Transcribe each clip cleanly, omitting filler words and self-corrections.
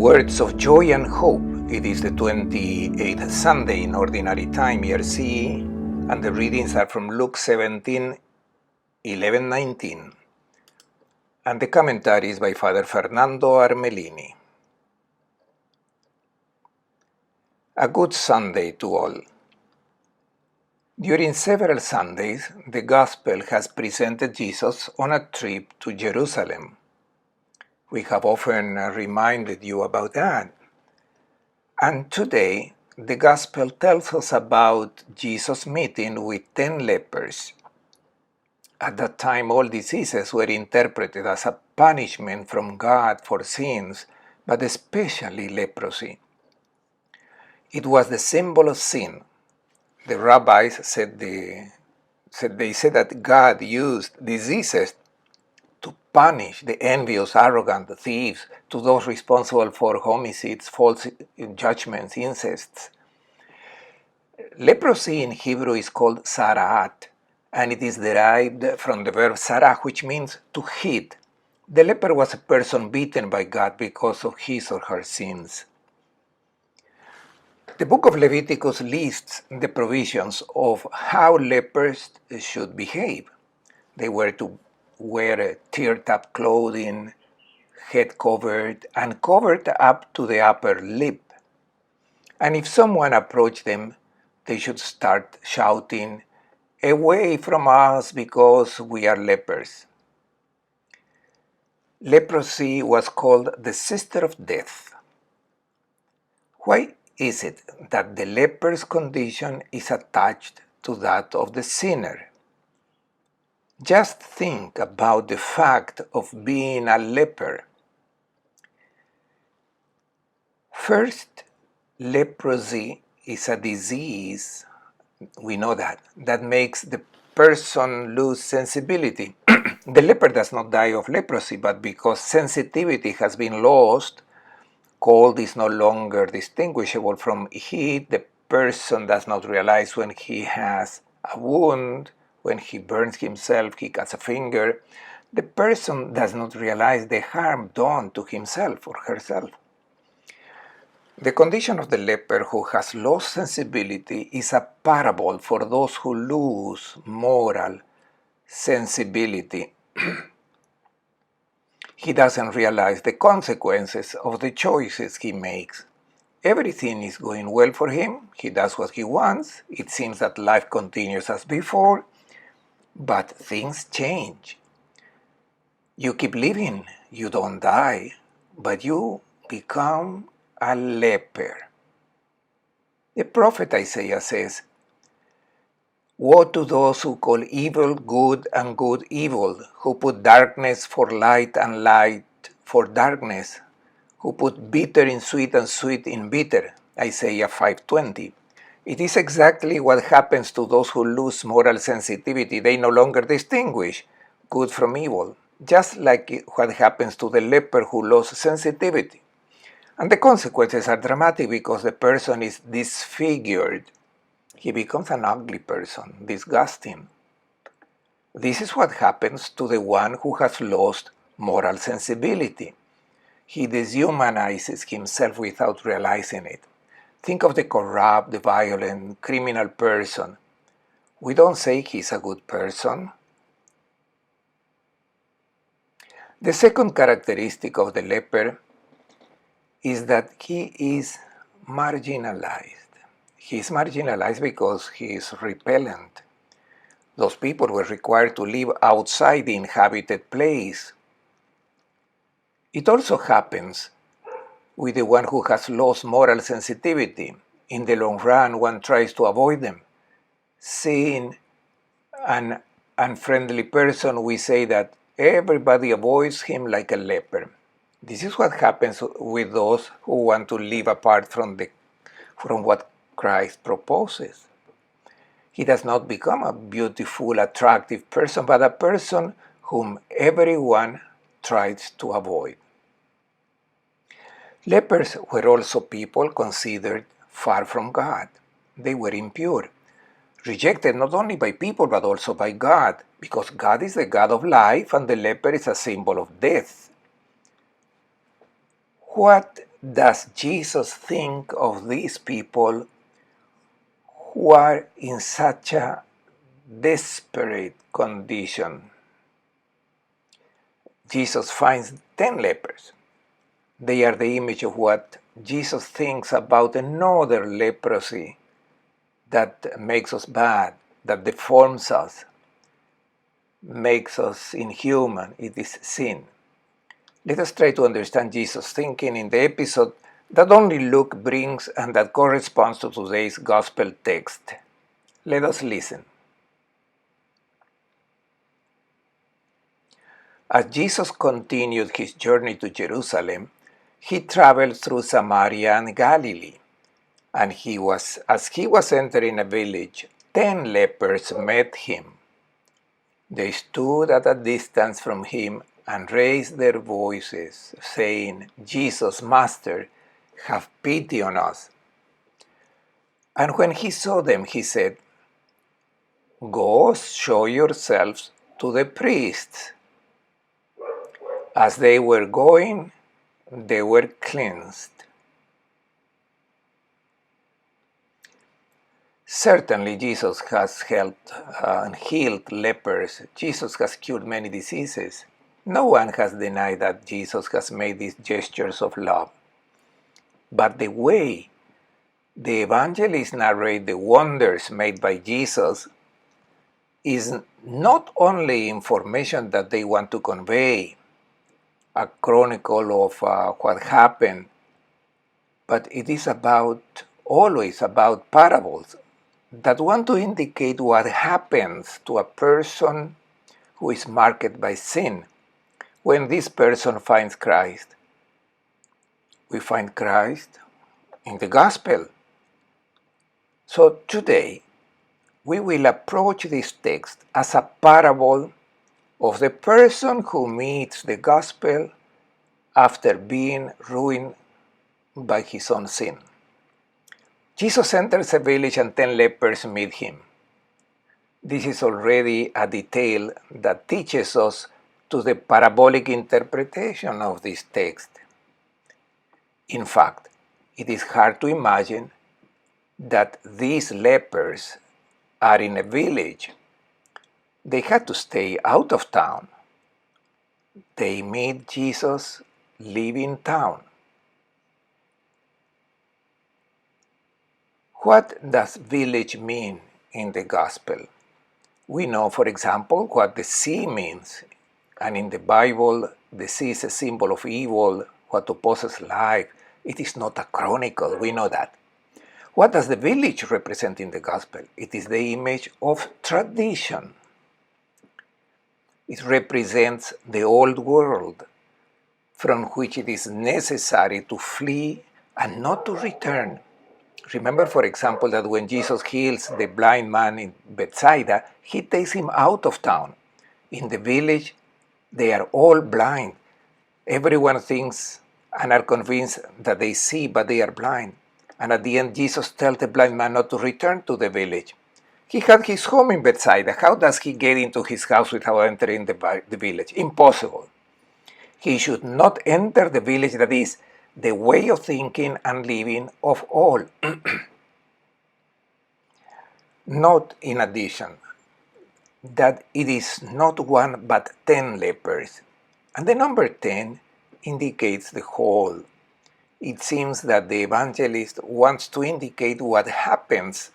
Words of joy and hope. It is the 28th Sunday in Ordinary Time, year C, and the readings are from Luke 17, 11, 19. And the commentary is by Father Fernando Armelini. A good Sunday to all. During several Sundays, the Gospel has presented Jesus on a trip to Jerusalem. We have often reminded you about that. And today, the Gospel tells us about Jesus' meeting with 10 lepers. At that time, all diseases were interpreted as a punishment from God for sins, but especially leprosy. It was the symbol of sin. The rabbis said that God used diseases to punish the envious, arrogant thieves, to those responsible for homicides, false judgments, incests. Leprosy in Hebrew is called sara'at, and it is derived from the verb sarah, which means to hit. The leper was a person beaten by God because of his or her sins. The book of Leviticus lists the provisions of how lepers should behave. They were to wear teared-up clothing, head covered, and covered up to the upper lip. And if someone approached them, they should start shouting, "Away from us because we are lepers." Leprosy was called the sister of death. Why is it that the leper's condition is attached to that of the sinner? Just think about the fact of being a leper. First, leprosy is a disease, we know that makes the person lose sensibility. The leper does not die of leprosy, but because sensitivity has been lost, cold is no longer distinguishable from heat. The person does not realize when he has a wound, when he burns himself, he cuts a finger. The person does not realize the harm done to himself or herself. The condition of the leper who has lost sensibility is a parable for those who lose moral sensibility. He doesn't realize the consequences of the choices he makes. Everything is going well for him. He does what he wants. It seems that life continues as before, but things change. You keep living. You don't die, but you become a leper. The prophet Isaiah says, "Woe to those who call evil good and good evil, who put darkness for light and light for darkness, who put bitter in sweet and sweet in bitter." Isaiah 5:20. It is exactly what happens to those who lose moral sensitivity. They no longer distinguish good from evil, just like what happens to the leper who lost sensitivity. And the consequences are dramatic because the person is disfigured. He becomes an ugly person, disgusting. This is what happens to the one who has lost moral sensibility. He dehumanizes himself without realizing it. Think of the corrupt, the violent, criminal person. We don't say he's a good person. The second characteristic of the leper is that he is marginalized. He is marginalized because he is repellent. Those people were required to live outside the inhabited place. It also happens with the one who has lost moral sensitivity. In the long run, one tries to avoid them. Seeing an unfriendly person, we say that everybody avoids him like a leper. This is what happens with those who want to live apart from what Christ proposes. He does not become a beautiful, attractive person, but a person whom everyone tries to avoid. Lepers were also people considered far from God. They were impure, rejected not only by people but also by God, because God is the God of life and the leper is a symbol of death. What does Jesus think of these people who are in such a desperate condition? Jesus finds 10 lepers. They are the image of what Jesus thinks about another leprosy that makes us bad, that deforms us, makes us inhuman. It is sin. Let us try to understand Jesus' thinking in the episode that only Luke brings and that corresponds to today's gospel text. Let us listen. As Jesus continued his journey to Jerusalem, he traveled through Samaria and Galilee. And as he was entering a village, 10 lepers met him. They stood at a distance from him and raised their voices, saying, "Jesus, Master, have pity on us." And when he saw them, he said, "Go show yourselves to the priests." As they were going, they were cleansed. Certainly, Jesus has helped and healed lepers. Jesus has cured many diseases. No one has denied that Jesus has made these gestures of love. But the way the evangelists narrate the wonders made by Jesus is not only information that they want to convey, a chronicle of what happened, but it is always about parables that want to indicate what happens to a person who is marked by sin when this person finds Christ. We find Christ in the gospel. So today, we will approach this text as a parable of the person who meets the gospel after being ruined by his own sin. Jesus enters a village and 10 lepers meet him. This is already a detail that teaches us to the parabolic interpretation of this text. In fact, it is hard to imagine that these lepers are in a village. They had to stay out of town. They meet Jesus leaving town. What does village mean in the gospel? We know, for example, what the sea means. And in the Bible, the sea is a symbol of evil, what opposes life. It is not a chronicle, we know that. What does the village represent in the gospel? It is the image of tradition. It represents the old world from which it is necessary to flee and not to return. Remember, for example, that when Jesus heals the blind man in Bethsaida, he takes him out of town. In the village, they are all blind. Everyone thinks and are convinced that they see, but they are blind. And at the end, Jesus tells the blind man not to return to the village. He had his home in Bethsaida. How does he get into his house without entering the village? Impossible. He should not enter the village, that is, the way of thinking and living of all. Note, in addition, that it is not one but 10 lepers. And the number 10 indicates the whole. It seems that the evangelist wants to indicate what happens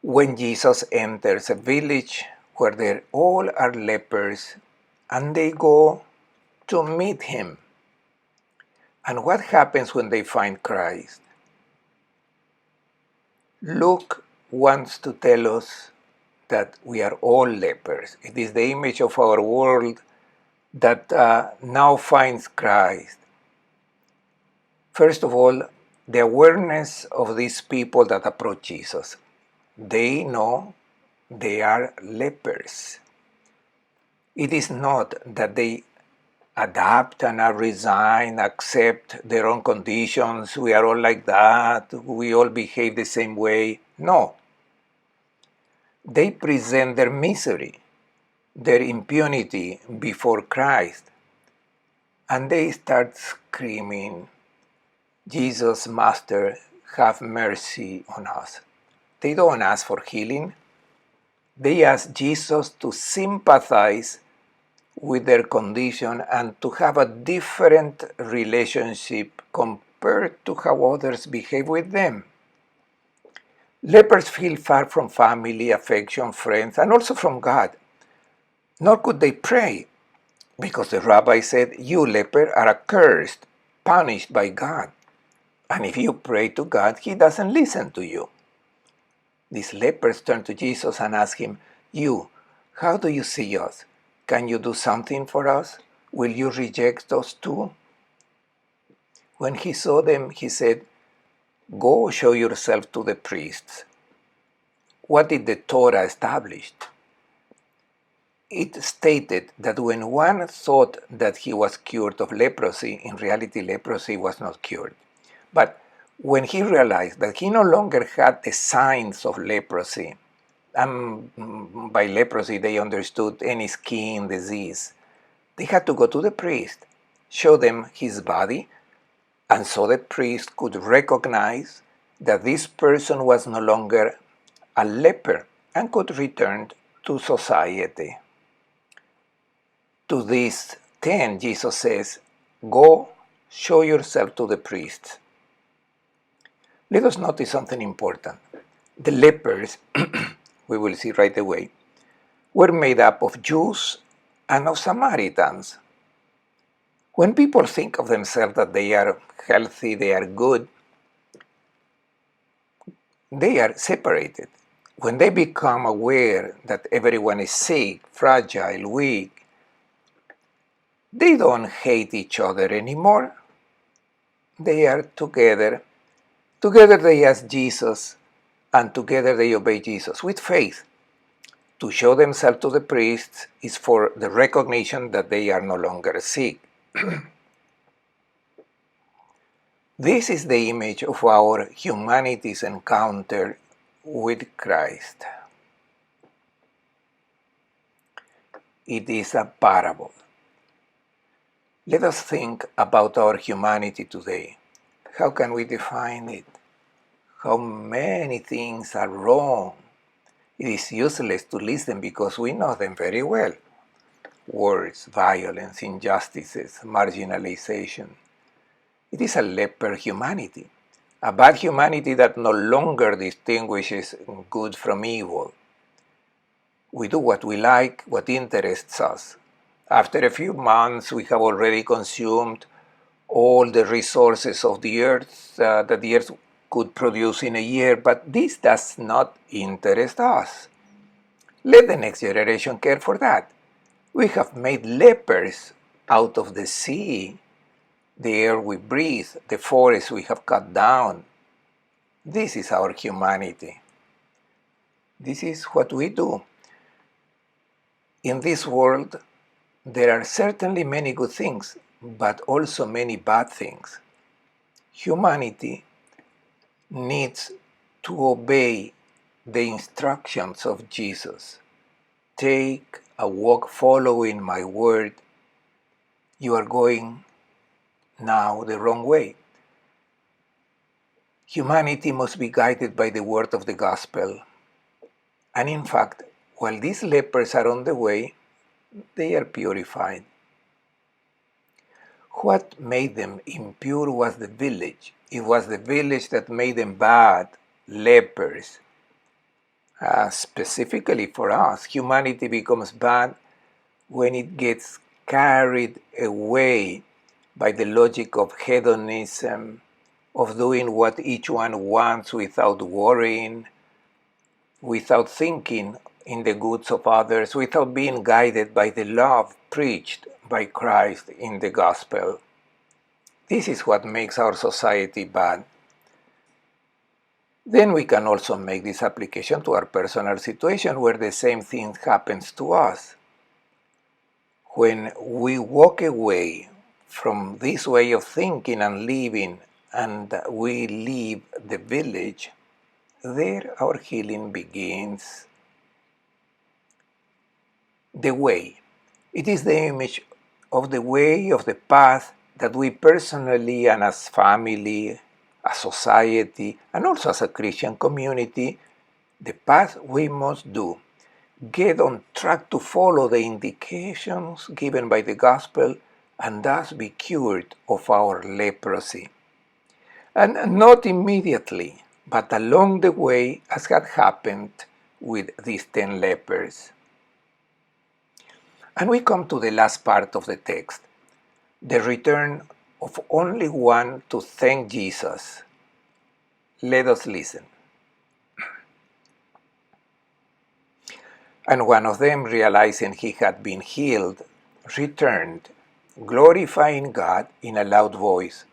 when Jesus enters a village where they all are lepers and they go to meet him. And what happens when they find Christ? Luke wants to tell us that we are all lepers. It is the image of our world that now finds Christ. First of all, the awareness of these people that approach Jesus. They know they are lepers. It is not that they adapt and are resigned, accept their own conditions. We are all like that. We all behave the same way. No. They present their misery, their impunity before Christ. And they start screaming, Jesus, Master, have mercy on us. They don't ask for healing. They ask Jesus to sympathize with their condition and to have a different relationship compared to how others behave with them. Lepers feel far from family, affection, friends, and also from God. Nor could they pray, because the rabbi said, "You leper are accursed, punished by God. And if you pray to God, He doesn't listen to you." These lepers turn to Jesus and ask Him, "You, how do you see us? Can you do something for us? Will you reject us too?" When He saw them, He said, "Go show yourself to the priests." What did the Torah establish? It stated that when one thought that he was cured of leprosy, in reality leprosy was not cured. But when he realized that he no longer had the signs of leprosy, and by leprosy they understood any skin disease, they had to go to the priest, show them his body, and so the priest could recognize that this person was no longer a leper and could return to society. To these 10, Jesus says, "Go show yourself to the priests." Let us notice something important. The lepers, we will see right away, were made up of Jews and of Samaritans. When people think of themselves that they are healthy, they are good, they are separated. When they become aware that everyone is sick, fragile, weak, they don't hate each other anymore. They are together. Together they ask Jesus, and together they obey Jesus with faith. To show themselves to the priests is for the recognition that they are no longer sick. This is the image of our humanity's encounter with Christ. It is a parable. Let us think about our humanity today. How can we define it? How many things are wrong? It is useless to list them because we know them very well. Wars, violence, injustices, marginalization. It is a leper humanity, a bad humanity that no longer distinguishes good from evil. We do what we like, what interests us. After a few months, we have already consumed all the resources of the earth that the earth could produce in a year, but this does not interest us. Let the next generation care for that. We have made lepers out of the sea, the air we breathe, the forests we have cut down. This is our humanity. This is what we do. In this world, there are certainly many good things, but also many bad things. Humanity needs to obey the instructions of Jesus. Take a walk following my word. You are going now the wrong way. Humanity must be guided by the word of the gospel. And in fact, while these lepers are on the way, they are purified. What made them impure was the village. It was the village that made them bad, lepers. Specifically for us, humanity becomes bad when it gets carried away by the logic of hedonism, of doing what each one wants without worrying, without thinking in the goods of others, without being guided by the love preached by Christ in the gospel. This is what makes our society bad. Then we can also make this application to our personal situation where the same thing happens to us. When we walk away from this way of thinking and living and we leave the village, there our healing begins. The way. It is the image of the way, of the path that we personally and as family, as society, and also as a Christian community, the path we must do, get on track to follow the indications given by the gospel and thus be cured of our leprosy. And not immediately, but along the way, as had happened with these 10 lepers. And we come to the last part of the text, the return of only one to thank Jesus. Let us listen. And one of them, realizing he had been healed, returned, glorifying God in a loud voice.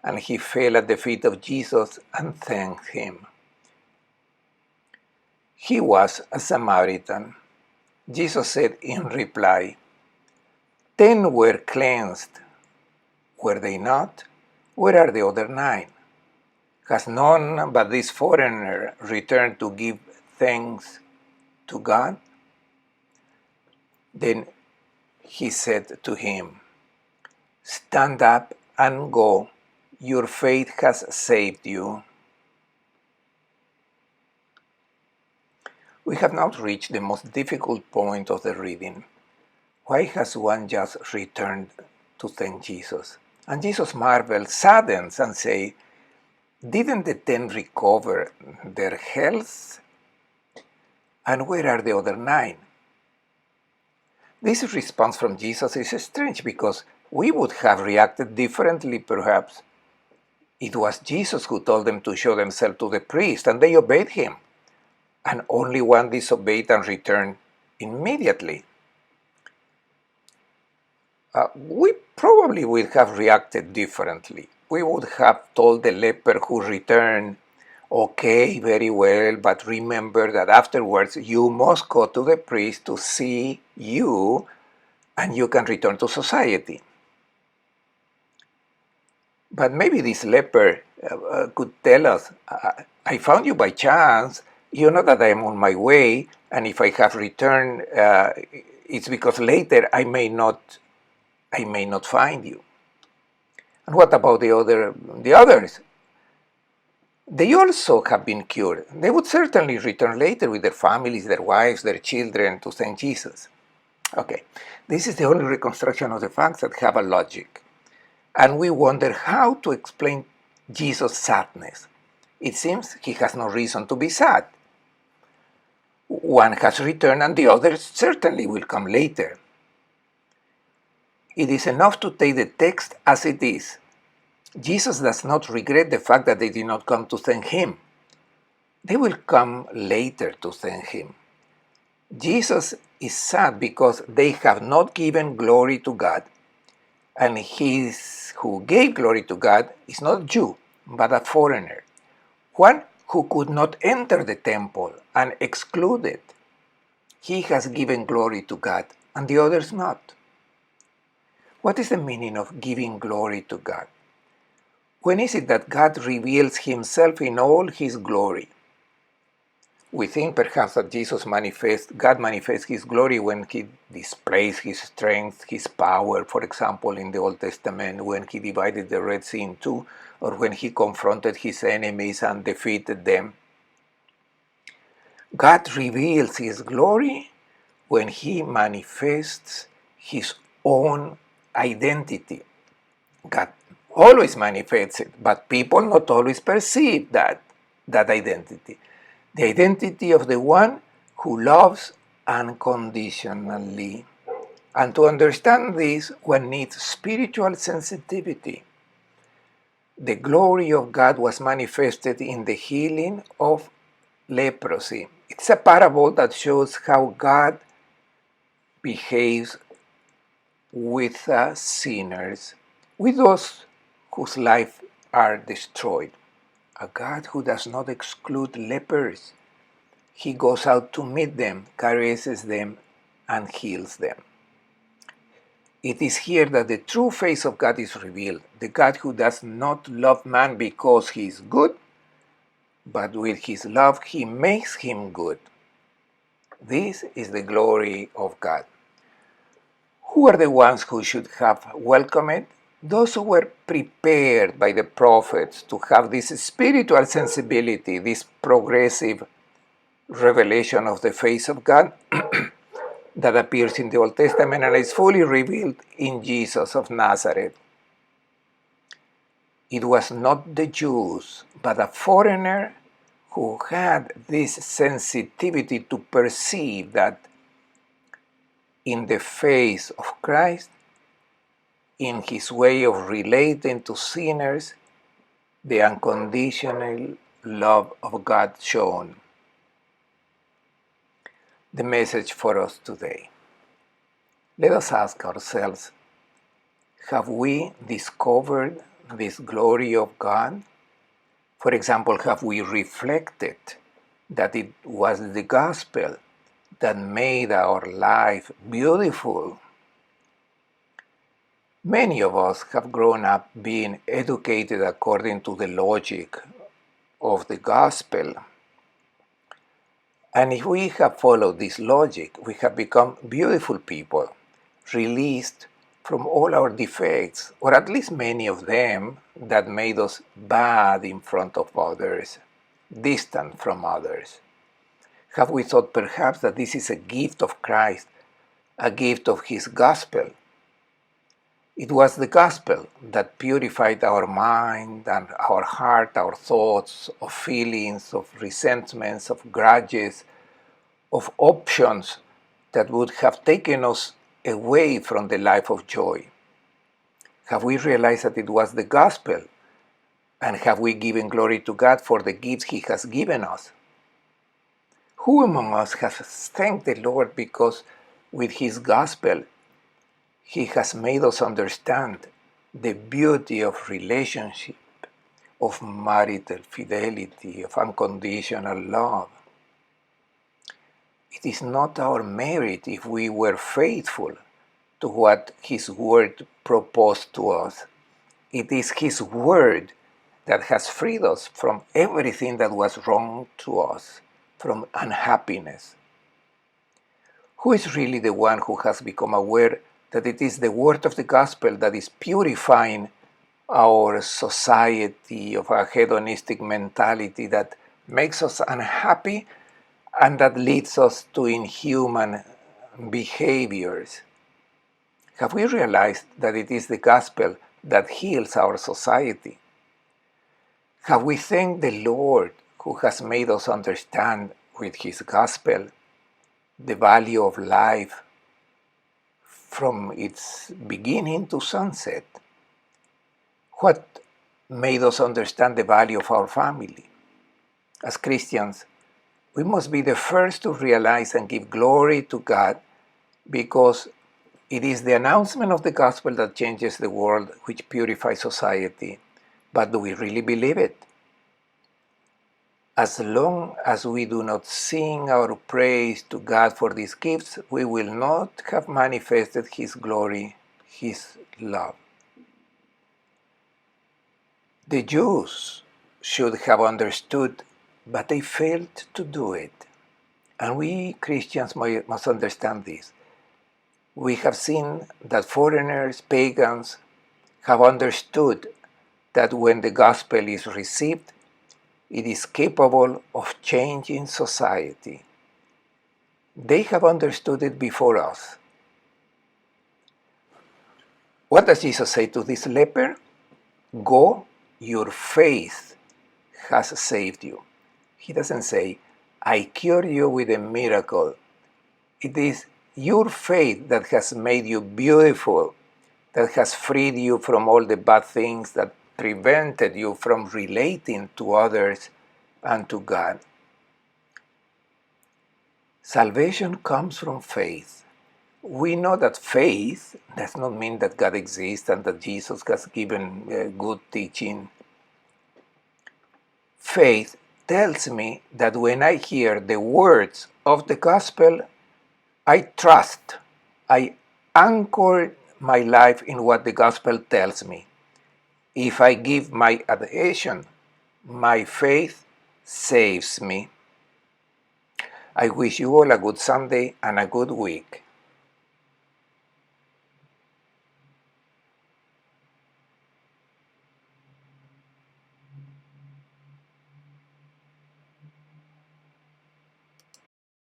And he fell at the feet of Jesus and thanked him. He was a Samaritan. Jesus said in reply, 10 were cleansed. Were they not? Where are the other 9? Has none but this foreigner returned to give thanks to God? Then he said to him, stand up and go. Your faith has saved you. We have now reached the most difficult point of the reading. Why has one just returned to thank Jesus? And Jesus marvels, saddens, and says, didn't the 10 recover their health? And where are the other 9? This response from Jesus is strange because we would have reacted differently perhaps. It was Jesus who told them to show themselves to the priest, and they obeyed him. And only one disobeyed and returned immediately. We probably would have reacted differently. We would have told the leper who returned, okay, very well, but remember that afterwards you must go to the priest to see you, and you can return to society. But maybe this leper could tell us, I found you by chance, you know that I am on my way, and if I have returned, it's because later I may not find you. And what about the others? They also have been cured. They would certainly return later with their families, their wives, their children to thank Jesus. Okay, this is the only reconstruction of the facts that have a logic. And we wonder how to explain Jesus' sadness. It seems he has no reason to be sad. One has returned and the others certainly will come later. It is enough to take the text as it is. Jesus does not regret the fact that they did not come to thank him. They will come later to thank him. Jesus is sad because they have not given glory to God, and he who gave glory to God is not a Jew, but a foreigner, one who could not enter the temple and excluded. He has given glory to God, and the others not. What is the meaning of giving glory to God? When is it that God reveals himself in all his glory? We think perhaps that God manifests his glory when he displays his strength, his power, for example, in the Old Testament, when he divided the Red Sea in two, or when he confronted his enemies and defeated them. God reveals his glory when he manifests his own identity. God always manifests it, but people not always perceive that identity. The identity of the one who loves unconditionally. And to understand this, one needs spiritual sensitivity. The glory of God was manifested in the healing of leprosy. It's a parable that shows how God behaves with sinners, with those whose lives are destroyed. A God who does not exclude lepers. He goes out to meet them, caresses them, and heals them. It is here that the true face of God is revealed, the God who does not love man because he is good, but with his love he makes him good. This is the glory of God. Who are the ones who should have welcomed it? Those who were prepared by the prophets to have this spiritual sensibility, this progressive revelation of the face of God that appears in the Old Testament and is fully revealed in Jesus of Nazareth. It was not the Jews, but a foreigner who had this sensitivity to perceive that in the face of Christ, in his way of relating to sinners, the unconditional love of God shown. The message for us today. Let us ask ourselves, have we discovered this glory of God? For example, have we reflected that it was the gospel that made our life beautiful? Many of us have grown up being educated according to the logic of the gospel. And if we have followed this logic, we have become beautiful people, released from all our defects, or at least many of them that made us bad in front of others, distant from others. Have we thought perhaps that this is a gift of Christ, a gift of His gospel? It was the gospel that purified our mind and our heart, our thoughts, of feelings, of resentments, of grudges, of options that would have taken us away from the life of joy. Have we realized that it was the gospel? And have we given glory to God for the gifts He has given us? Who among us has thanked the Lord because with His gospel, He has made us understand the beauty of relationship, of marital fidelity, of unconditional love? It is not our merit if we were faithful to what His Word proposed to us. It is His Word that has freed us from everything that was wrong to us, from unhappiness. Who is really the one who has become aware that it is the word of the gospel that is purifying our society of a hedonistic mentality that makes us unhappy and that leads us to inhuman behaviors? Have we realized that it is the gospel that heals our society? Have we thanked the Lord who has made us understand with His gospel the value of life from its beginning to sunset? What made us understand the value of our family? As Christians, we must be the first to realize and give glory to God because it is the announcement of the gospel that changes the world, which purifies society. But do we really believe it? As long as we do not sing our praise to God for these gifts, we will not have manifested His glory, His love. The Jews should have understood, but they failed to do it. And we Christians must understand this. We have seen that foreigners, pagans, have understood that when the gospel is received, it is capable of changing society. They have understood it before us. What does Jesus say to this leper? Go, your faith has saved you. He doesn't say, I cure you with a miracle. It is your faith that has made you beautiful, that has freed you from all the bad things that prevented you from relating to others and to God. Salvation comes from faith. We know that faith does not mean that God exists and that Jesus has given good teaching. Faith tells me that when I hear the words of the gospel, I trust. I anchor my life in what the gospel tells me. If I give my adhesion, my faith saves me. I wish you all a good Sunday and a good week.